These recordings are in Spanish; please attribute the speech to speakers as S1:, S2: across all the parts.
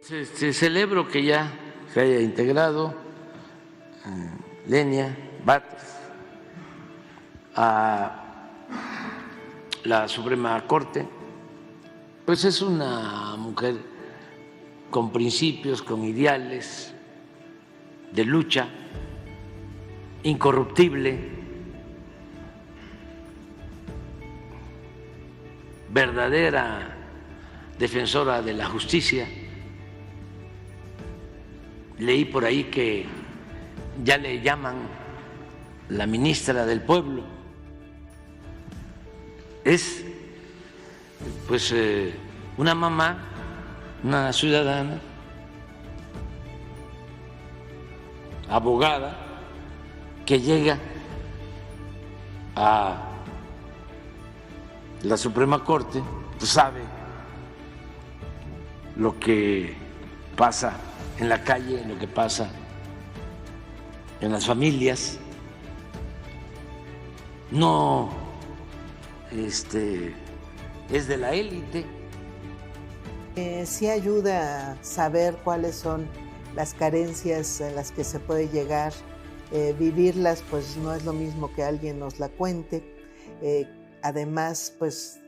S1: Celebro que ya se haya integrado Lenia Batres a la Suprema Corte. Pues es una mujer con principios, con ideales de lucha, incorruptible, verdadera defensora de la justicia. Leí por ahí que ya le llaman la ministra del pueblo. Es pues una mamá, una ciudadana, abogada, que llega a la Suprema Corte, pues sabe lo que pasa en la calle, lo que pasa en las familias. No es de la élite.
S2: Sí ayuda a saber cuáles son las carencias a las que se puede llegar. Vivirlas pues no es lo mismo que alguien nos la cuente. Además pues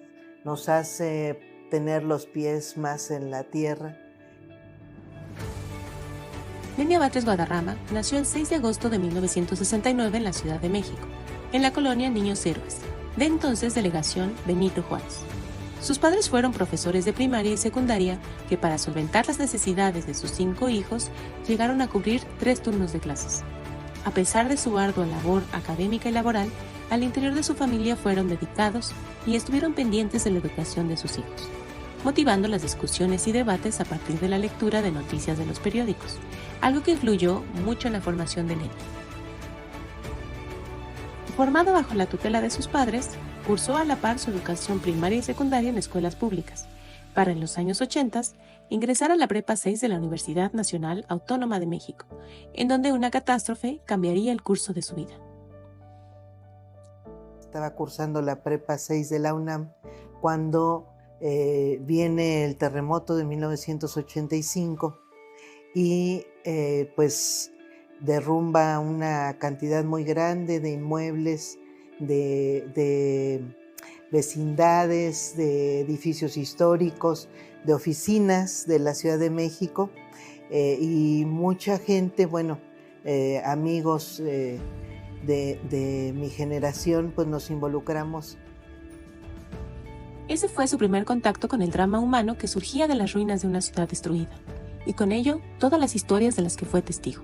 S2: nos hace tener los pies más en la tierra.
S3: Lenia Batres Guadarrama nació el 6 de agosto de 1969 en la Ciudad de México, en la colonia Niños Héroes, de entonces delegación Benito Juárez. Sus padres fueron profesores de primaria y secundaria que para solventar las necesidades de sus 5 hijos llegaron a cubrir 3 turnos de clases. A pesar de su ardua labor académica y laboral, al interior de su familia fueron dedicados y estuvieron pendientes de la educación de sus hijos, motivando las discusiones y debates a partir de la lectura de noticias de los periódicos, algo que influyó mucho en la formación de Lenia. Formado bajo la tutela de sus padres, cursó a la par su educación primaria y secundaria en escuelas públicas, para en los años 80 ingresar a la Prepa 6 de la Universidad Nacional Autónoma de México, en donde una catástrofe cambiaría el curso de su vida.
S2: Estaba cursando la Prepa 6 de la UNAM cuando viene el terremoto de 1985 y pues derrumba una cantidad muy grande de inmuebles, de vecindades, de edificios históricos, de oficinas de la Ciudad de México y mucha gente, amigos de mi generación, pues nos involucramos.
S3: Ese fue su primer contacto con el drama humano que surgía de las ruinas de una ciudad destruida, y con ello todas las historias de las que fue testigo.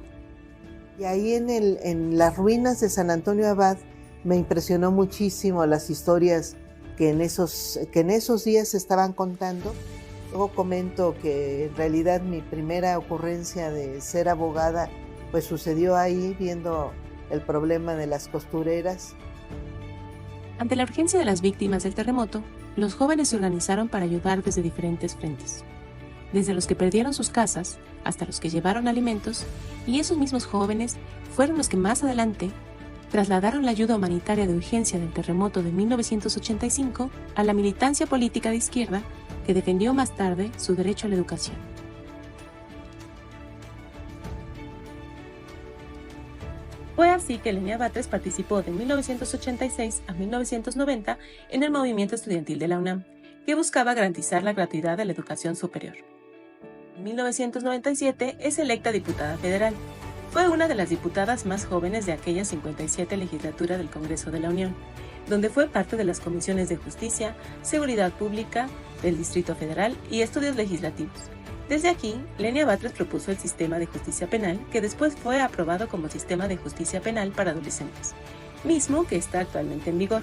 S2: Y ahí en las ruinas de San Antonio Abad me impresionó muchísimo las historias que en esos días se estaban contando. Luego comento que en realidad mi primera ocurrencia de ser abogada pues sucedió ahí viendo el problema de las costureras.
S3: Ante la urgencia de las víctimas del terremoto, los jóvenes se organizaron para ayudar desde diferentes frentes, desde los que perdieron sus casas hasta los que llevaron alimentos, y esos mismos jóvenes fueron los que más adelante trasladaron la ayuda humanitaria de urgencia del terremoto de 1985 a la militancia política de izquierda que defendió más tarde su derecho a la educación. Fue así que Lenia Batres participó de 1986 a 1990 en el movimiento estudiantil de la UNAM, que buscaba garantizar la gratuidad de la educación superior. En 1997 es electa diputada federal. Fue una de las diputadas más jóvenes de aquella 57 legislatura del Congreso de la Unión, donde fue parte de las comisiones de Justicia, Seguridad Pública del Distrito Federal y Estudios Legislativos. Desde aquí, Lenia Batres propuso el sistema de justicia penal, que después fue aprobado como sistema de justicia penal para adolescentes, mismo que está actualmente en vigor.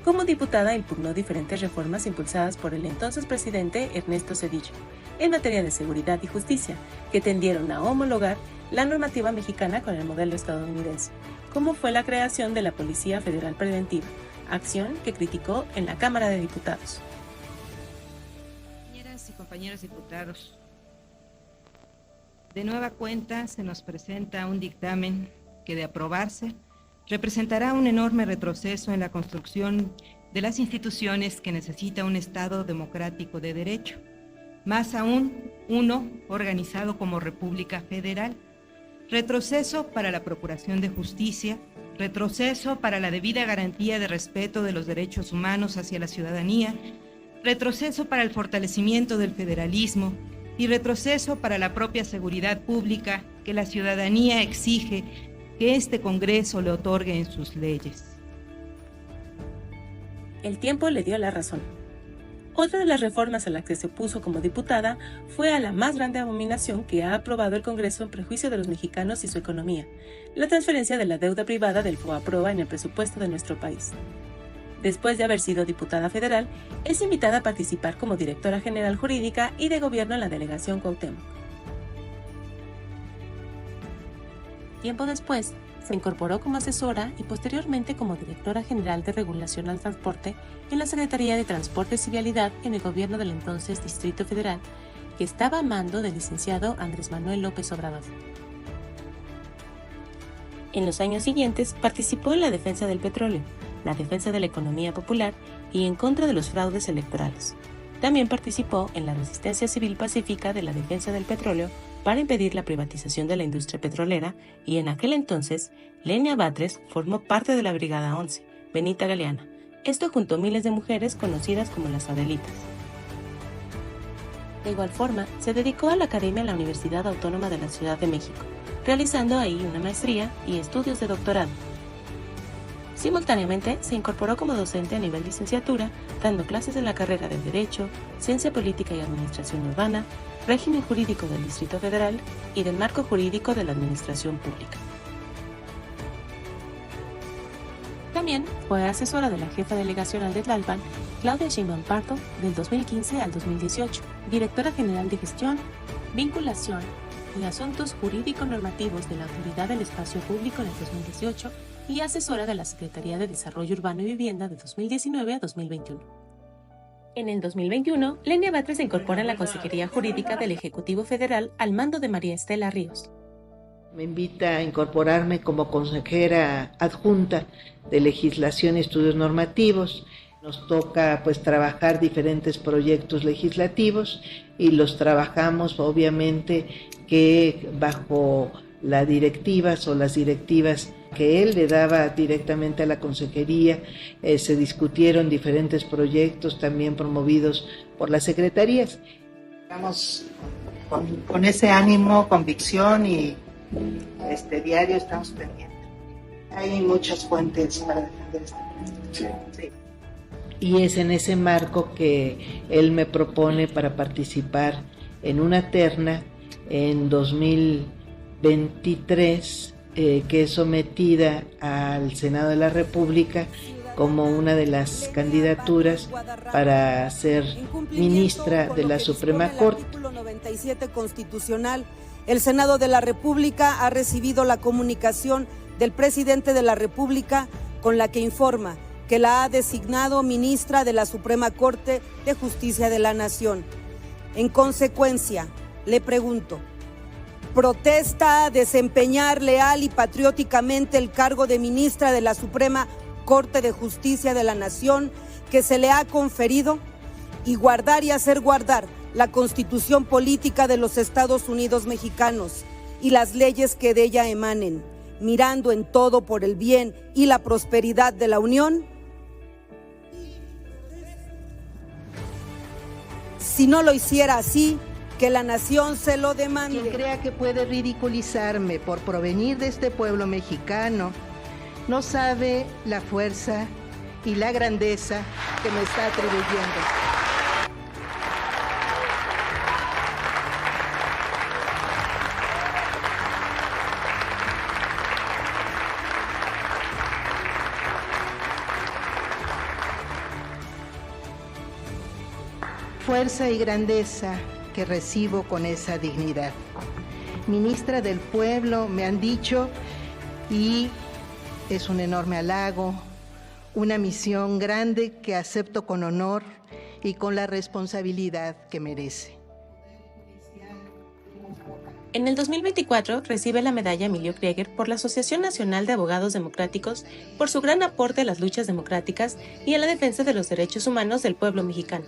S3: Como diputada impugnó diferentes reformas impulsadas por el entonces presidente Ernesto Zedillo en materia de seguridad y justicia, que tendieron a homologar la normativa mexicana con el modelo estadounidense, como fue la creación de la Policía Federal Preventiva, acción que criticó en la Cámara de Diputados.
S4: Compañeras y compañeros diputados, de nueva cuenta se nos presenta un dictamen que, de aprobarse, representará un enorme retroceso en la construcción de las instituciones que necesita un Estado democrático de derecho. Más aún, uno organizado como República Federal, retroceso para la procuración de justicia, retroceso para la debida garantía de respeto de los derechos humanos hacia la ciudadanía, retroceso para el fortalecimiento del federalismo y retroceso para la propia seguridad pública que la ciudadanía exige que este Congreso le otorgue en sus leyes.
S3: El tiempo le dio la razón. Otra de las reformas a las que se opuso como diputada fue a la más grande abominación que ha aprobado el Congreso en prejuicio de los mexicanos y su economía, la transferencia de la deuda privada del FOAPROA en el presupuesto de nuestro país. Después de haber sido diputada federal, es invitada a participar como directora general jurídica y de gobierno en la delegación Cuauhtémoc. Tiempo después, se incorporó como asesora y posteriormente como directora general de regulación al transporte en la Secretaría de Transportes y Vialidad en el gobierno del entonces Distrito Federal, que estaba a mando del licenciado Andrés Manuel López Obrador. En los años siguientes participó en la defensa del petróleo, la defensa de la economía popular y en contra de los fraudes electorales. También participó en la resistencia civil pacífica de la defensa del petróleo para impedir la privatización de la industria petrolera y en aquel entonces, Lenia Batres formó parte de la Brigada 11, Benita Galeana, esto junto a miles de mujeres conocidas como las Adelitas. De igual forma, se dedicó a la academia en la Universidad Autónoma de la Ciudad de México, realizando ahí una maestría y estudios de doctorado. Simultáneamente, se incorporó como docente a nivel licenciatura, dando clases en la carrera de Derecho, Ciencia Política y Administración Urbana, Régimen Jurídico del Distrito Federal y del Marco Jurídico de la Administración Pública. También fue asesora de la jefa delegacional de Tlalpan, Claudia Sheinbaum Pardo, del 2015 al 2018, directora general de Gestión, Vinculación y Asuntos Jurídico-Normativos de la Autoridad del Espacio Público en el 2018 y asesora de la Secretaría de Desarrollo Urbano y Vivienda de 2019 a 2021. En el 2021, Lenia Batres se incorpora en la Consejería Jurídica del Ejecutivo Federal al mando de María Estela Ríos.
S2: Me invita a incorporarme como consejera adjunta de Legislación y Estudios Normativos. Nos toca trabajar diferentes proyectos legislativos y los trabajamos obviamente que bajo las directivas que él le daba directamente a la consejería. Se discutieron diferentes proyectos también promovidos por las secretarías.
S5: Estamos con ese ánimo, convicción y diario estamos pendientes. Hay muchas fuentes para defender este proyecto. Sí.
S2: Y es en ese marco que él me propone para participar en una terna en 2023 que es sometida al Senado de la República como una de las candidaturas para ser ministra de la Suprema Corte.
S6: Artículo 97 constitucional, el Senado de la República ha recibido la comunicación del presidente de la República con la que informa que la ha designado ministra de la Suprema Corte de Justicia de la Nación. En consecuencia, le pregunto, ¿protesta desempeñar leal y patrióticamente el cargo de ministra de la Suprema Corte de Justicia de la Nación que se le ha conferido y guardar y hacer guardar la Constitución Política de los Estados Unidos Mexicanos y las leyes que de ella emanen, mirando en todo por el bien y la prosperidad de la Unión? Si no lo hiciera así, que la nación se lo demande.
S7: Quien crea que puede ridiculizarme por provenir de este pueblo mexicano, no sabe la fuerza y la grandeza que me está atribuyendo. Fuerza y grandeza que recibo con esa dignidad. Ministra del pueblo, me han dicho, y es un enorme halago, una misión grande que acepto con honor y con la responsabilidad que merece.
S3: En el 2024 recibe la medalla Emilio Krieger por la Asociación Nacional de Abogados Democráticos por su gran aporte a las luchas democráticas y a la defensa de los derechos humanos del pueblo mexicano.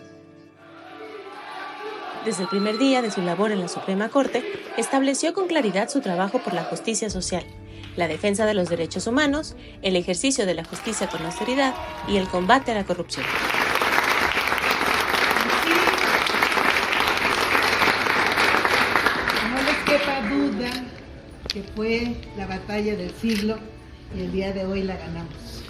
S3: Desde el primer día de su labor en la Suprema Corte, estableció con claridad su trabajo por la justicia social, la defensa de los derechos humanos, el ejercicio de la justicia con austeridad y el combate a la corrupción.
S7: No les quepa duda que fue la batalla del siglo y el día de hoy la ganamos.